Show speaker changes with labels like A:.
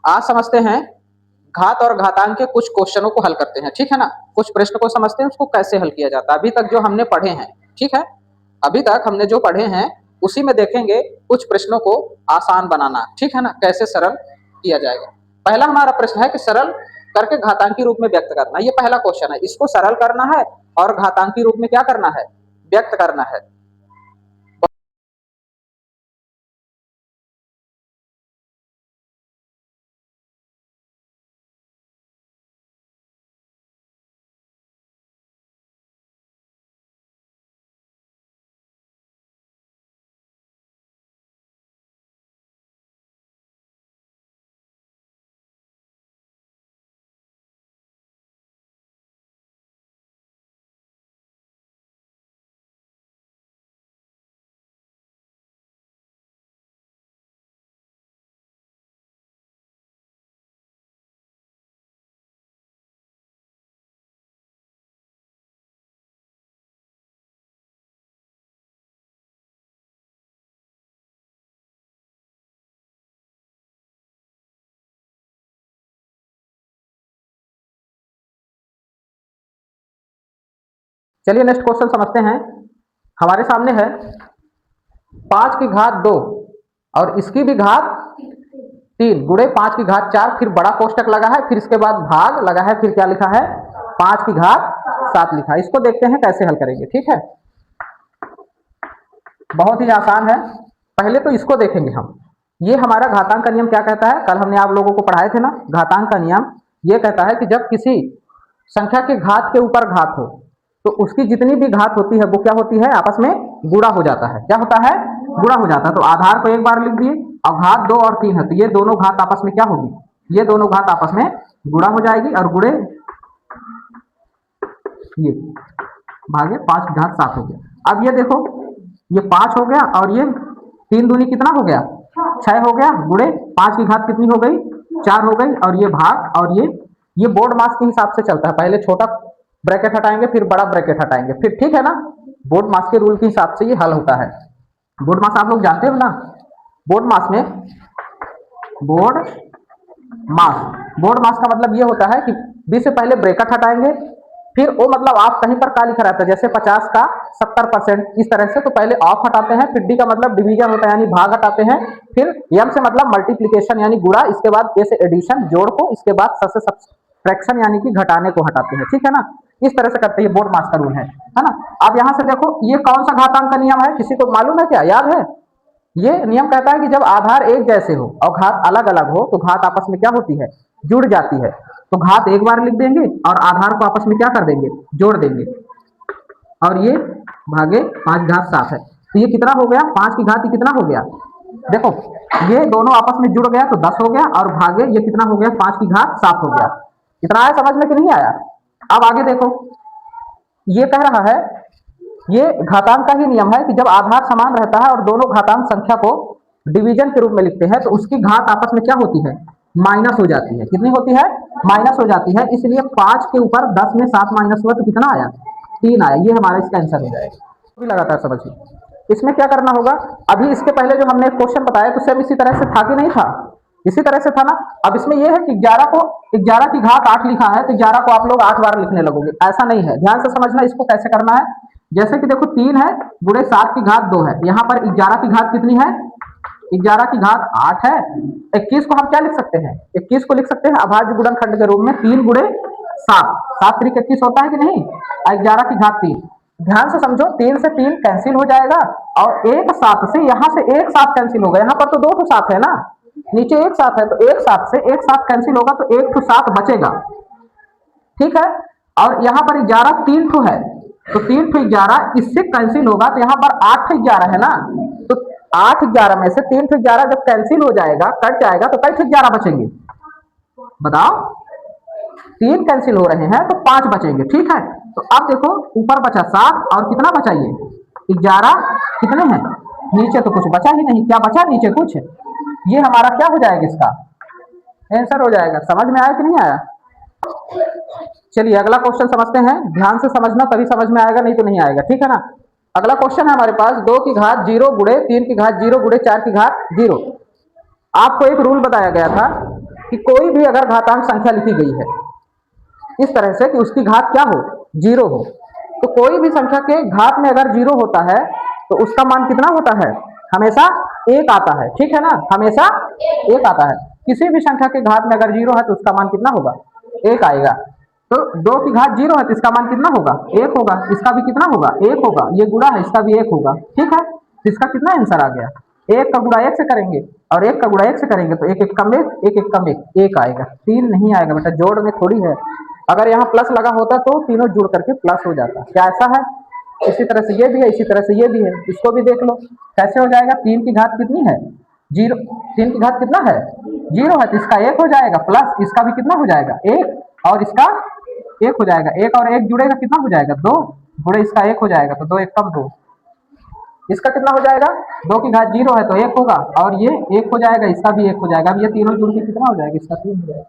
A: आज समझते हैं घात और घातांक के कुछ क्वेश्चनों को हल करते हैं, ठीक है ना। कुछ प्रश्न को समझते हैं उसको कैसे हल किया जाता है। अभी तक जो हमने पढ़े हैं, ठीक है, अभी तक हमने जो पढ़े हैं उसी में देखेंगे कुछ प्रश्नों को आसान बनाना, ठीक है ना, कैसे सरल किया जाएगा। पहला हमारा प्रश्न है कि सरल करके घातांकी रूप में व्यक्त करना। ये पहला क्वेश्चन है, इसको सरल करना है और घातांकी रूप में क्या करना है, व्यक्त करना है। चलिए नेक्स्ट क्वेश्चन समझते हैं। हमारे सामने है 5 की घात 2 और इसकी भी घात 3 गुणे 5 की घात 4, फिर बड़ा कोष्टक लगा है, फिर इसके बाद भाग लगा है, फिर क्या लिखा है 5 की घात 7 लिखा है। इसको देखते हैं कैसे हल करेंगे, ठीक है। बहुत ही आसान है। पहले तो इसको देखेंगे हम। ये हमारा घातांक का नियम क्या कहता है, कल हमने आप लोगों को पढ़ाए थे ना। घातांक का नियम ये कहता है कि जब किसी संख्या के घात के ऊपर घात हो तो उसकी जितनी भी घात होती है वो क्या होती है, आपस में गुणा हो जाता है। क्या होता है, गुणा हो जाता है। तो आधार को एक बार लिख दिए, अब घात 2 और 3 है तो ये दोनों घात आपस में क्या होगी, ये दोनों घात आपस में गुणा हो जाएगी और गुणे ये भागे 5 की घात 7 हो गया। अब ये देखो, ये 5 हो गया और ये 3 दूनी कितना हो गया 6 हो गया, गुणे 5 की घात कितनी हो गई 4 हो गई, और ये भाग, और ये बोर्ड मास के हिसाब से चलता है। पहले छोटा ब्रैकेट हटाएंगे फिर बड़ा ब्रैकेट हटाएंगे, फिर ठीक है ना। बोर्ड मास के रूल के हिसाब से ये हल होता है। बोर्ड मास आप लोग जानते हो ना। बोर्ड मास में बोर्ड बोर्ड मास का मतलब ये होता है कि बी से पहले ब्रैकेट हटाएंगे, फिर वो मतलब ऑफ कहीं पर का लिखा रहता है, जैसे 50 का 70%, इस तरह से। तो पहले ऑफ हटाते हैं, फिर डी का मतलब डिवीजन होता है यानी भाग हटाते हैं, फिर एम से मतलब मल्टीप्लीकेशन यानी गुणा, इसके बाद ए से एडिशन जोड़ को, इसके बाद स से सब्ट्रैक्शन यानी कि घटाने को हटाते हैं, ठीक है ना। इस तरह से करते हैं, बोर्ड मास का रूल है ना। अब यहां से देखो ये कौन सा घातांक का नियम है, किसी को मालूम है क्या, याद है। ये नियम कहता है कि जब आधार एक जैसे हो और घात अलग अलग हो तो घात आपस में क्या होती है, जुड़ जाती है। तो घात एक बार लिख देंगे और आधार को आपस में क्या कर देंगे, जोड़ देंगे, और ये भागे 5 घात 7 है। तो ये कितना हो गया, 5 की घात कितना हो गया, देखो ये दोनों आपस में जुड़ गया तो 10 हो गया, और भागे ये कितना हो गया 5 की घात 7 हो गया। इतना आया समझ में कि नहीं आया। अब आगे देखो, ये कह रहा है, ये घातांक का ही नियम है कि जब आधार समान रहता है और दोनों घातांक संख्या को डिवीजन के रूप में लिखते हैं तो उसकी घात आपस में क्या होती है, माइनस हो जाती है। कितनी होती है, माइनस हो जाती है। इसलिए 5 के ऊपर 10 में 7 माइनस हुआ तो कितना आया, 3 आया। ये हमारा इसका आंसर हो जाएगा। भी लगातार समझिए। इसमें क्या करना होगा, अभी इसके पहले जो हमने क्वेश्चन बताया तो सेम इसी तरह से था कि नहीं था, इसी तरह से था ना। अब इसमें यह है कि 11 की घात 8 लिखा है तो 11 को आप लोग 8 बार लिखने लगोगे, ऐसा नहीं है। ध्यान से समझना इसको कैसे करना है। जैसे कि देखो 3 है गुणे 7 की घात 2 है, यहाँ पर 11 की घात कितनी है, 11 की घात 8 है। 21 को हम क्या लिख सकते हैं, 21 को लिख सकते हैं अभाज्य गुणनखंड के रूप में 3 गुणे 7, 7 त्रिक 21 होता है कि नहीं, 11 की घात 3। ध्यान से समझो, 3 से 3 कैंसिल हो जाएगा और एक 7 से यहां से एक 7 कैंसिल होगा। यहाँ पर तो 2 7 है ना, नीचे एक 7 है, तो एक 7 से एक 7 कैंसिल होगा तो एक 7 बचेगा, ठीक है। और यहाँ पर 11 3 ठो है तो 3 ठो 11 इससे कैंसिल होगा, तो यहाँ पर 8 ठो 11 है ना, तो 8 11 में से 3 ठो 11 जब कैंसिल हो जाएगा, कट जाएगा, तो कई ठो 11 बचेंगे, बताओ। 3 कैंसिल हो रहे हैं तो 5 बचेंगे, ठीक है। तो अब देखो ऊपर बचा 7 और कितना बचा, ये 11 कितने हैं, नीचे तो कुछ बचा ही नहीं, क्या बचा नीचे कुछ। ये हमारा क्या हो जाएगा, इसका आंसर हो जाएगा। समझ में आया कि नहीं आया। चलिए अगला क्वेश्चन समझते हैं। ध्यान से समझना तभी समझ में आएगा, नहीं तो नहीं आएगा, ठीक है ना। अगला क्वेश्चन है हमारे पास 2 की घात 0 गुणे 3 की घात 0 गुणे 4 की घात 0। आपको एक रूल बताया गया था कि कोई भी अगर घातांक संख्या लिखी गई है इस तरह से कि उसकी घात क्या हो, जीरो हो, तो कोई भी संख्या के घात में अगर जीरो होता है तो उसका मान कितना होता है, हमेशा एक आता है, ठीक है ना, हमेशा एक आता है। किसी भी संख्या के घात में अगर जीरो है तो उसका मान कितना होगा, एक आएगा। तो दो की घात जीरो है तो इसका मान कितना होगा, एक होगा, इसका भी कितना होगा, एक होगा, ये गुणा है इसका भी एक होगा, ठीक है। तो इसका कितना आंसर आ गया, एक का गुणा एक से करेंगे और एक का गुणा एक से करेंगे तो एक एक कम एक कम एक आएगा, तीन नहीं आएगा बेटा, जोड़ में थोड़ी है। अगर यहाँ प्लस लगा होता तो तीनों जुड़ करके प्लस हो जाता, क्या ऐसा है। इसी तरह से ये भी है, इसी तरह से ये भी है, इसको भी देख लो कैसे हो जाएगा। तीन की घात कितनी है, जीरो, तीन की घात कितना है, जीरो है, तो इसका एक हो जाएगा, प्लस इसका भी कितना हो जाएगा, एक, और इसका एक हो जाएगा, एक और एक जुड़ेगा कितना हो जाएगा, दो, गुणे इसका एक हो जाएगा, तो दो एक कम दो, इसका कितना हो जाएगा, दो की घात जीरो है तो एक होगा, और ये एक हो जाएगा, इसका भी एक हो जाएगा। अब ये तीनों जुड़ के कितना हो जाएगा, इसका तीन हो जाएगा।